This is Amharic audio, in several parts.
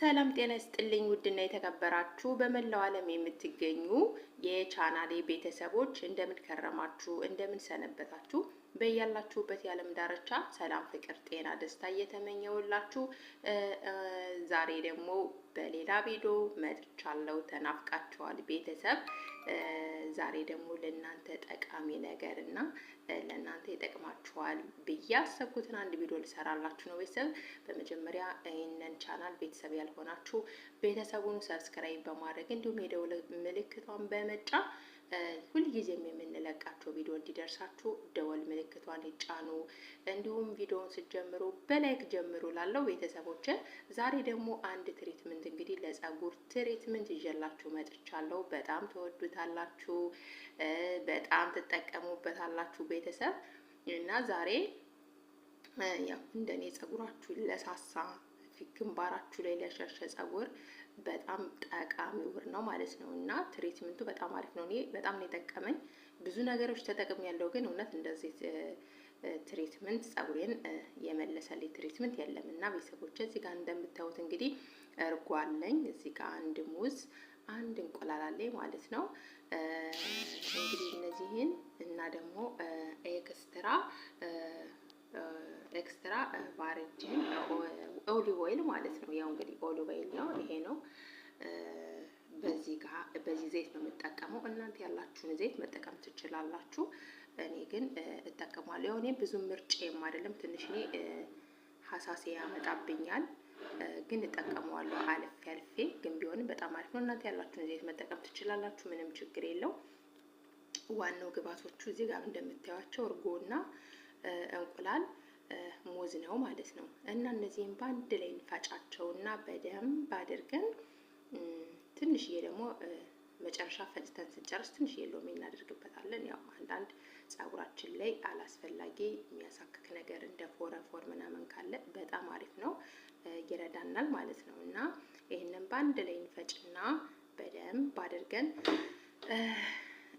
ሰላም ጤና ይስጥልኝ ውድና የተከበራችሁ በመላው ዓለም የምትገኙ የቻናሌ ቤተሰቦች እንደምን ከረማችሁ፣ እንደምን ሰነበታችሁ? በያላችሁበት የዓለም ዳርቻ ሰላም፣ ፍቅር፣ ጤና፣ ደስታ እየተመኘውላችሁ ዛሬ ደግሞ በሌላ ቪዲዮ መጥቻለሁ። ተናፍቃችኋል ቤተሰብ። ዛሬ ደግሞ ለእናንተ ጠቃሚ ነገር እና ለእናንተ ይጠቅማችኋል ብዬ ያሰብኩትን አንድ ቪዲዮ ልሰራላችሁ ነው ቤተሰብ። በመጀመሪያ ይህንን ቻናል ቤተሰብ ያልሆናችሁ ቤተሰቡን ሰብስክራይብ በማድረግ እንዲሁም የደወል ምልክቷን በመጫን ሁልጊዜም የምንለቃቸው ቪዲዮ እንዲደርሳችሁ ደወል ምልክቷን ይጫኑ። እንዲሁም ቪዲዮውን ስትጀምሩ በላይክ ጀምሩ ላለው ቤተሰቦች። ዛሬ ደግሞ አንድ ትሪትመንት እንግዲህ ለጸጉር ትሪትመንት ይዤላችሁ መጥቻለሁ። በጣም ተወዱታላችሁ፣ በጣም ትጠቀሙበታላችሁ ቤተሰብ እና ዛሬ ያው እንደኔ ጸጉራችሁ ለሳሳ ግንባራችሁ ላይ ለሸሸ ጸጉር በጣም ጠቃሚ ውህድ ነው ማለት ነው እና ትሪትመንቱ በጣም አሪፍ ነው። እኔ በጣም ነው የጠቀመኝ። ብዙ ነገሮች ተጠቅሜያለሁ፣ ግን እውነት እንደዚህ ትሪትመንት ጸጉሬን የመለሰልኝ ትሪትመንት የለም እና ቤተሰቦች እዚህ ጋር እንደምታዩት እንግዲህ እርጎ አለኝ፣ እዚህ ጋር አንድ ሙዝ፣ አንድ እንቁላል አለኝ ማለት ነው። እንግዲህ እነዚህን እና ደግሞ ኤክስትራ ቫርጂን ኦሊቭ ኦይል ማለት ነው። ያው እንግዲህ ኦሊቭ ኦይል ነው ይሄ ነው። በዚህ ዘይት ነው የምጠቀመው። እናንተ ያላችሁን ዘይት መጠቀም ትችላላችሁ። እኔ ግን እጠቀማለሁ። ያው እኔ ብዙ ምርጫዬም አይደለም፣ ትንሽ እኔ ሀሳሴ ያመጣብኛል፣ ግን እጠቀመዋለሁ አልፌ። ግን ቢሆንም በጣም አሪፍ ነው። እናንተ ያላችሁን ዘይት መጠቀም ትችላላችሁ፣ ምንም ችግር የለው። ዋናው ግብአቶቹ እዚህ ጋር እንደምታዩቸው እርጎና እንቁላል ሙዝ ነው ማለት ነው። እና እነዚህን በአንድ ላይ እንፈጫቸውና በደንብ አድርገን ትንሽዬ ደግሞ መጨረሻ ፈጭተን ስንጨርስ ትንሽዬ ሎሚ እናደርግበታለን። ያው አንዳንድ ጸጉራችን ላይ አላስፈላጊ የሚያሳክክ ነገር እንደ ፎረፎር ምናምን ካለ በጣም አሪፍ ነው፣ ይረዳናል ማለት ነው። እና ይሄንን በአንድ ላይ እንፈጭና በደንብ አድርገን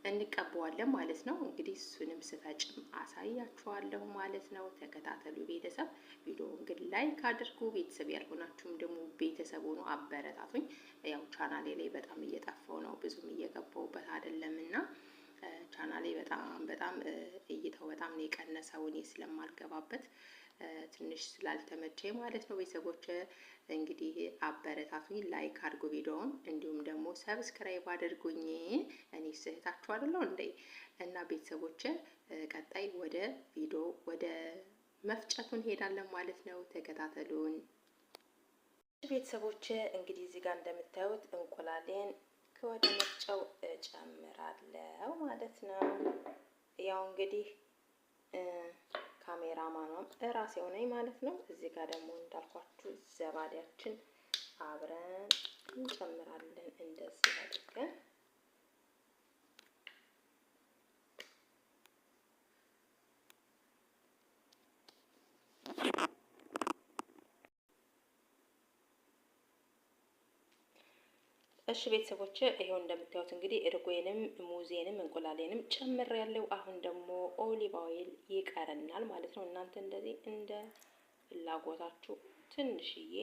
እንቀበዋለን ማለት ነው። እንግዲህ እሱንም ስፈጭም አሳያችኋለሁ ማለት ነው። ተከታተሉ ቤተሰብ። ቪዲዮውን ግን ላይክ አድርጉ። ቤተሰብ ያልሆናችሁም ደግሞ ቤተሰብ ሆኖ አበረታቱኝ። ያው ቻናሌ ላይ በጣም እየጠፋው ነው፣ ብዙም እየገባውበት አይደለም እና ቻናሌ በጣም እይታው በጣም ነው የቀነሰው፣ እኔ ስለማልገባበት ትንሽ ስላልተመቸኝ ማለት ነው። ቤተሰቦች እንግዲህ አበረታቱኝ፣ ላይክ አድርጉ ቪዲዮውን፣ እንዲሁም ደግሞ ሰብስክራይብ አድርጉኝ። እኔ ስህታችሁ አይደለሁ እንዴ? እና ቤተሰቦች ቀጣይ ወደ መፍጨቱ እንሄዳለን ማለት ነው። ተከታተሉን ቤተሰቦች። እንግዲህ እዚህ ጋር እንደምታዩት እንቁላሌን ከወደ መፍጫው ጨምራለሁ ማለት ነው። ያው እንግዲህ ካሜራማኗም እራሴው ነኝ ማለት ነው። እዚህ ጋር ደግሞ እንዳልኳችሁ ዘባዴያችን አብረን እንጨምራለን እንደዚህ አድርገን። እሺ ቤተሰቦች ይሄው እንደምታዩት እንግዲህ እርጎዬንም ሙዜንም እንቁላሌንም ጨምሬያለሁ። አሁን ደግሞ ኦሊቭ ኦይል ይቀረናል ማለት ነው። እናንተ እንደዚህ እንደ ፍላጎታችሁ ትንሽዬ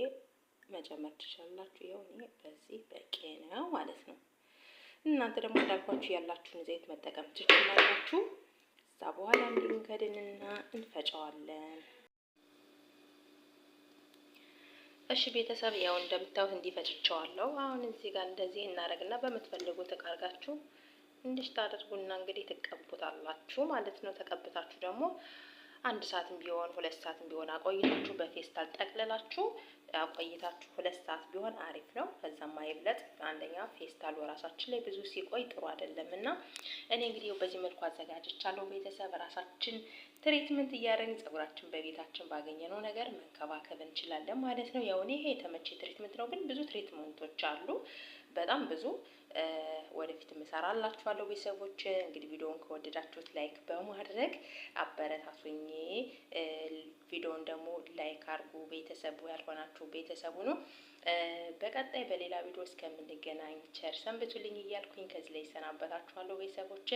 መጨመር ትችላላችሁ። ይሄው እኔ በዚህ በቂ ነው ማለት ነው። እናንተ ደግሞ እንዳልኳችሁ ያላችሁን ዘይት መጠቀም ትችላላችሁ። ከዛ በኋላ እንከድንና እንፈጨዋለን። እሺ ቤተሰብ ያው እንደምታዩት እንዲፈጭቸዋለሁ። አሁን እዚህ ጋር እንደዚህ እናደርግና በምትፈልጉት እቃ አድርጋችሁ እንዲህ ታደርጉና እንግዲህ ትቀቡታላችሁ ማለት ነው። ተቀብታችሁ ደግሞ 1 ሰዓትም ቢሆን 2 ሰዓትም ቢሆን አቆይታችሁ በፌስታል ጠቅልላችሁ አቆይታችሁ 2 ሰዓት ቢሆን አሪፍ ነው። ከዛም አይብለጥ። አንደኛ ፌስታሉ ራሳችን ላይ ብዙ ሲቆይ ጥሩ አይደለምና እኔ እንግዲህ በዚህ መልኩ አዘጋጅቻለሁ። ቤተሰብ ራሳችን ትሪትመንት እያደረግን ጸጉራችን በቤታችን ባገኘነው ነገር መንከባከብ እንችላለን ማለት ነው። ያው እኔ ይሄ የተመቼ ትሪትመንት ነው፣ ግን ብዙ ትሪትመንቶች አሉ፣ በጣም ብዙ። ወደፊት እሰራላችኋለሁ ቤተሰቦች። እንግዲህ ቪዲዮውን ከወደዳችሁት ላይክ በማድረግ አበረታቱኝ። ቪዲዮውን ደግሞ ላይክ አድርጉ። ቤተሰቡ ያልሆናችሁ ቤተሰቡ ነው። በቀጣይ በሌላ ቪዲዮ እስከምንገናኝ ቸር ሰንብቱልኝ እያልኩኝ ከዚህ ላይ ሰናበታችኋለሁ ቤተሰቦች።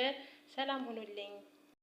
ሰላም ሁኑልኝ።